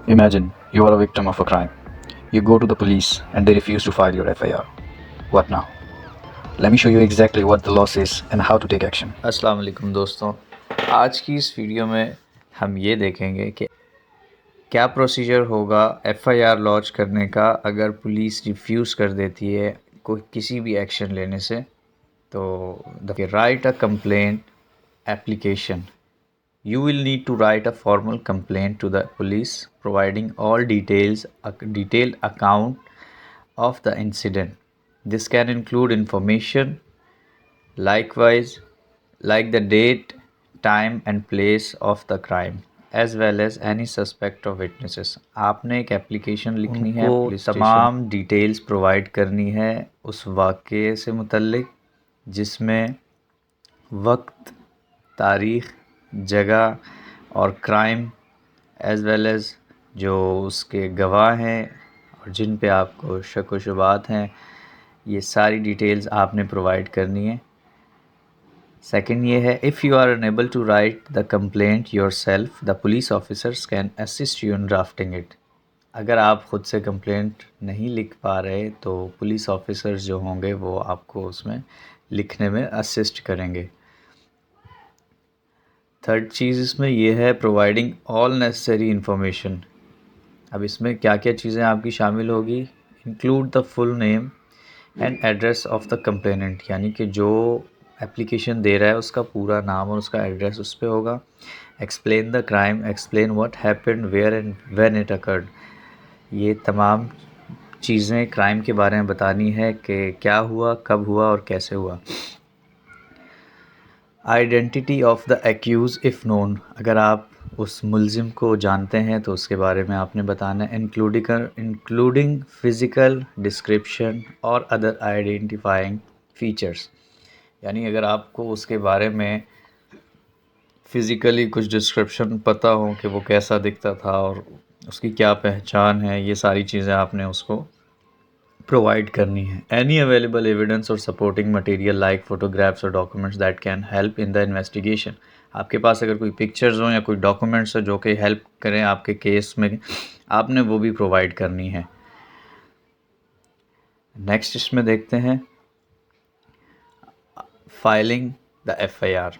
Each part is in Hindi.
Imagine you are a victim of a crime. You go to the police and they refuse to file your FIR. What now? Let me show you exactly what the law says and how to take action. अस्सलाम वालेकुम दोस्तों, आज की इस वीडियो में हम ये देखेंगे कि क्या प्रोसीजर होगा एफआईआर लॉन्च करने का अगर पुलिस रिफ्यूज़ कर देती है कोई किसी भी एक्शन लेने से। तो right a complaint application. You will need to write a formal complaint to the police providing all details, a detailed account of the incident. This can include information, likewise, like the date, time and place of the crime, as well as any suspect or witnesses. आपने एक एप्लीकेशन लिखनी है, पुलिस तमाम डिटेल्स प्रोवाइड करनी है उस वाक़े से मुतल्लिक जिसमें वक्त, तारीख़, जगह और क्राइम एज़ वेल एज़ जो उसके गवाह हैं और जिन पे आपको शक व शुबात हैं, ये सारी डिटेल्स आपने प्रोवाइड करनी है। सेकंड ये है, if you are unable to write the complaint yourself the police officers can assist you in drafting it. अगर आप ख़ुद से कंप्लेंट नहीं लिख पा रहे तो पुलिस ऑफिसर्स जो होंगे वो आपको उसमें लिखने में असिस्ट करेंगे। थर्ड चीज़ इसमें यह है, प्रोवाइडिंग ऑल नेसेसरी इन्फॉर्मेशन। अब इसमें क्या क्या चीज़ें आपकी शामिल होगी, include the full name and address of the complainant, यानी कि जो एप्लीकेशन दे रहा है उसका पूरा नाम और उसका एड्रेस उस पर होगा। Explain the crime, explain what happened, where and when it occurred. ये तमाम चीज़ें क्राइम के बारे में बतानी है कि क्या हुआ, कब हुआ और कैसे हुआ। Identity of the accuse if known, अगर आप उस मुल्ज़िम को जानते हैं तो उसके बारे में आपने बताना है। इंक्लूडिंग फ़िज़िकल डिस्क्रिप्शन और अदर आइडेंटिफाइंग फ़ीचर्स, यानी अगर आपको उसके बारे में फ़िज़िकली कुछ डिस्क्रिप्शन पता हो कि वो कैसा दिखता था और उसकी क्या पहचान है, ये सारी चीज़ें आपने उसको प्रोवाइड करनी है। एनी अवेलेबल एविडेंस और सपोर्टिंग मटेरियल लाइक फ़ोटोग्राफ्स और documents that can help in the investigation. आपके पास अगर कोई पिक्चर्स हों या कोई डॉक्यूमेंट्स हो जो कि हेल्प करें आपके केस में, आपने वो भी प्रोवाइड करनी है। नेक्स्ट इसमें देखते हैं filing the FIR।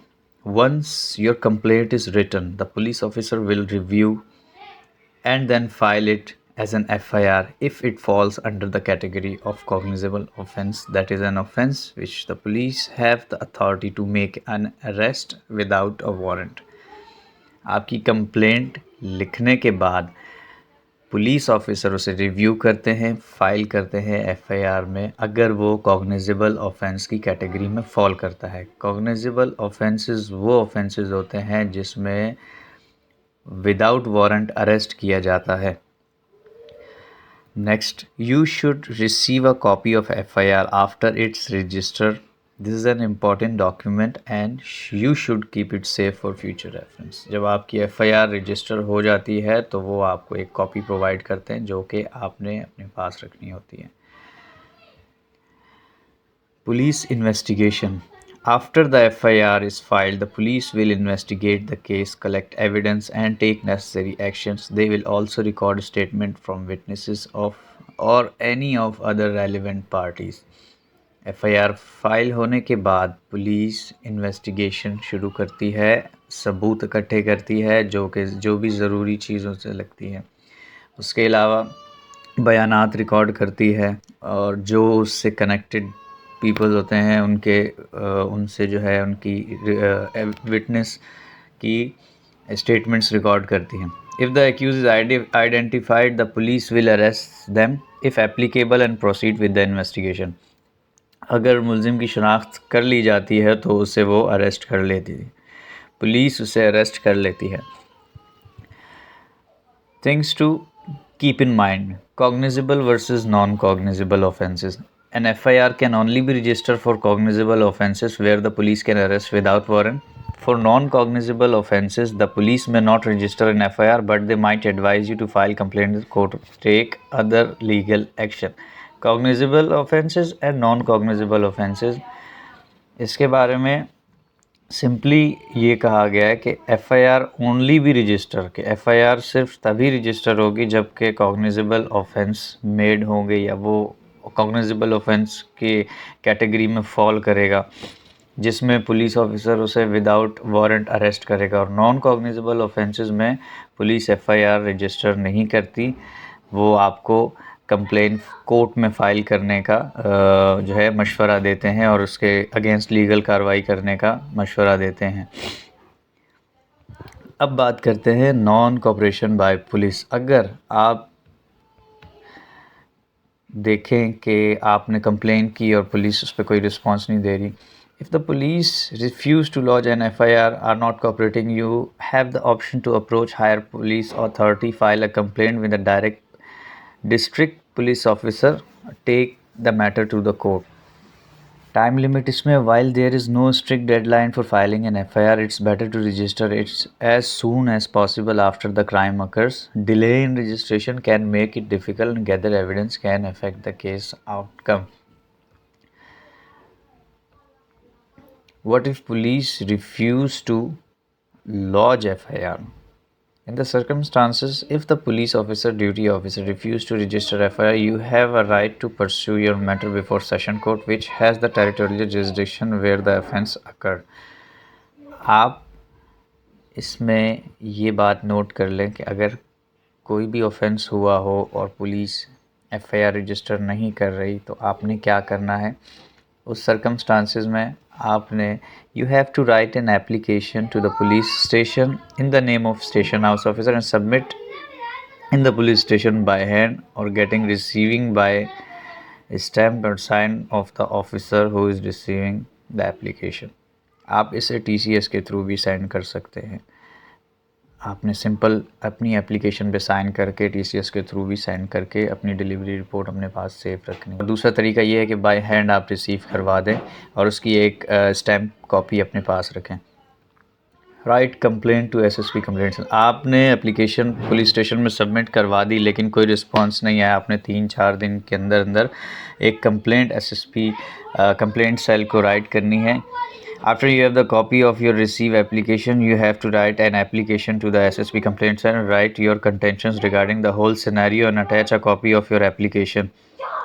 Once your complaint is written the police officer will review and then file it as an FIR if it falls under the category of cognizable offense, that is an offense which the police have the authority to make an arrest without a warrant। आपकी कंप्लेंट लिखने के बाद पुलिस ऑफिसर उसे रिव्यू करते हैं, फाइल करते हैं FIR में अगर वो कॉग्निजेबल ऑफेंस की कैटेगरी में फॉल करता है। कॉग्निजेबल ऑफेंसेस वो ऑफेंसेस होते हैं जिसमें विदाउट वारंट अरेस्ट किया जाता है। Next, you should receive a copy of FIR after it's register. This is an important document and you should keep it safe for future reference. जब आपकी FIR रजिस्टर हो जाती है तो वो आपको एक कॉपी प्रोवाइड करते हैं जो कि आपने अपने पास रखनी होती है। Police investigation. After the FIR is filed, the police will investigate the case, collect evidence, and take necessary actions. They will also record a statement from witnesses of or any of other relevant parties. FIR file होने के बाद पुलिस इन्वेस्टिगेशन शुरू करती है, सबूत इकट्ठे करती है जो भी ज़रूरी चीज़ों से लगती है। उसके अलावा बयानात रिकॉर्ड करती है और जो उससे कनेक्टेड पीपल्स होते हैं उनसे जो है उनकी विटनेस की स्टेटमेंट्स रिकॉर्ड करती हैं। If the accuse is identified the police will arrest them if applicable and proceed with the investigation. अगर मुल्ज़िम की शनाख्त कर ली जाती है तो उसे वो अरेस्ट कर लेती है, पुलिस उसे अरेस्ट कर लेती है। Things to keep in mind: cognizable versus non-cognizable offenses. An FIR can only be registered for cognizable offenses where the police can arrest without warrant. For non-cognizable offenses, the police may not register an FIR, but they might advise you to file complaint with court or take other legal action. Cognizable offenses and non-cognizable offenses, इसके बारे में सिंपली ये कहा गया है कि एफआईआर ओनली भी रजिस्टर, कि एफआईआर सिर्फ तभी रजिस्टर होगी जबकि कॉग्निजेबल ऑफेंस मेड होंगे या वो कॉग्निजेबल ऑफेंस के कैटेगरी में फॉल करेगा, जिसमें पुलिस ऑफिसर उसे विदाउट वारंट अरेस्ट करेगा। और नॉन कॉग्निजेबल ऑफेंसेस में पुलिस एफआईआर रजिस्टर नहीं करती, वो आपको कंप्लेन कोर्ट में फ़ाइल करने का जो है मशवरा देते हैं और उसके अगेंस्ट लीगल कार्रवाई करने का मशवरा देते हैं। अब बात करते हैं नॉन कोऑपरेशन बाय पुलिस। अगर आप देखें कि आपने कंप्लेन की और पुलिस उस पर कोई रिस्पांस नहीं दे रही, if the police refuse to lodge an FIR, are not cooperating, you have the option to approach higher police authority, file a complaint with a direct district police officer, take the matter to the court. Time limit इसमें, while there is no strict deadline for filing an FIR, it's better to register it as soon as possible after the crime occurs. Delay in registration can make it difficult and gather evidence can affect the case outcome. What if police refuse to lodge FIR? In the circumstances, if the police officer, duty officer, refuse to register FIR, you have a right to pursue your matter before Session Court, which has the territorial jurisdiction where the offence occurred. आप इसमें ये बात नोट कर लें कि अगर कोई भी ऑफेंस हुआ हो और पुलिस FIR रजिस्टर नहीं कर रही तो आपने क्या करना है उस सर्कमस्टांसेस में। आपने you have to write an application to the police station in the name of station house officer and submit in the police station by hand or getting receiving by stamped or signed of the officer who is receiving the application. आप इसे TCS के थ्रू भी सेंड कर सकते हैं। आपने सिंपल अपनी एप्लीकेशन पे साइन करके TCS के थ्रू भी सेंड करके अपनी डिलीवरी रिपोर्ट अपने पास सेव रखनी है। दूसरा तरीका ये है कि बाय हैंड आप रिसीव करवा दें और उसकी एक स्टैम्प कॉपी अपने पास रखें। Write complaint to SSP complaint. आपने एप्लीकेशन पुलिस स्टेशन में सबमिट करवा दी लेकिन कोई रिस्पांस नहीं आया, आपने 3-4 दिन के अंदर अंदर एक कंप्लेंट SSP कंप्लेंट सेल को राइट करनी है। After you have the copy of your receive application, you have to write an application to the SSP complaint center, write your contentions regarding the whole scenario and attach a copy of your application.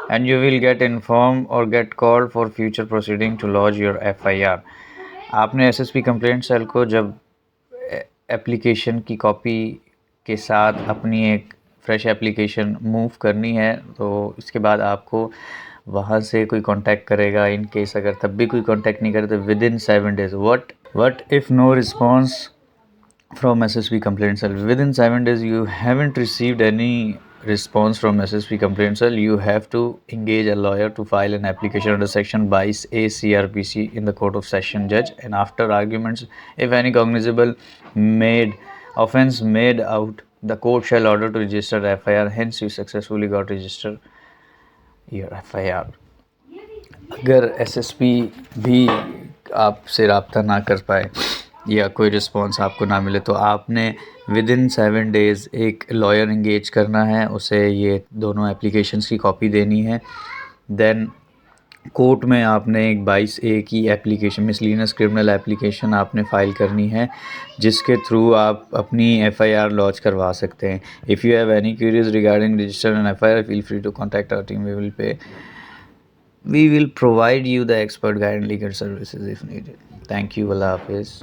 And you will get informed or get called for future proceeding to lodge your FIR. आपने SSP complaint cell को जब एप्लीकेशन की कॉपी के साथ अपनी एक फ्रेश एप्लीकेशन मूव करनी है तो इसके बाद आपको वहाँ से कोई कांटेक्ट करेगा। इन केस अगर तब भी कोई कांटेक्ट नहीं करे तो within 7 days। What if no response from SSP complaint cell within 7 days you haven't received any response from SSP complaint cell, you have to engage a lawyer to file an application under section 22A CRPC in the court of session judge, and after arguments if any cognizable offense made out, the court shall order to register FIR, hence you successfully got registered your FIR. अगर SSP भी आपसे रब्ता ना कर पाए या कोई रिस्पॉन्स आपको ना मिले तो आपने विद इन 7 days एक लॉयर इंगेज करना है, उसे ये दोनों एप्लीकेशंस की कॉपी देनी है। देन कोर्ट में आपने एक 22A की एप्लीकेशन मिसलिनियस क्रिमिनल एप्लीकेशन आपने फ़ाइल करनी है जिसके थ्रू आप अपनी FIR लॉन्च करवा सकते हैं। If you have any queries regarding register an FIR, feel free to contact our team. We will provide you the expert guide and legal services if needed. Thank you. Allah Hafiz.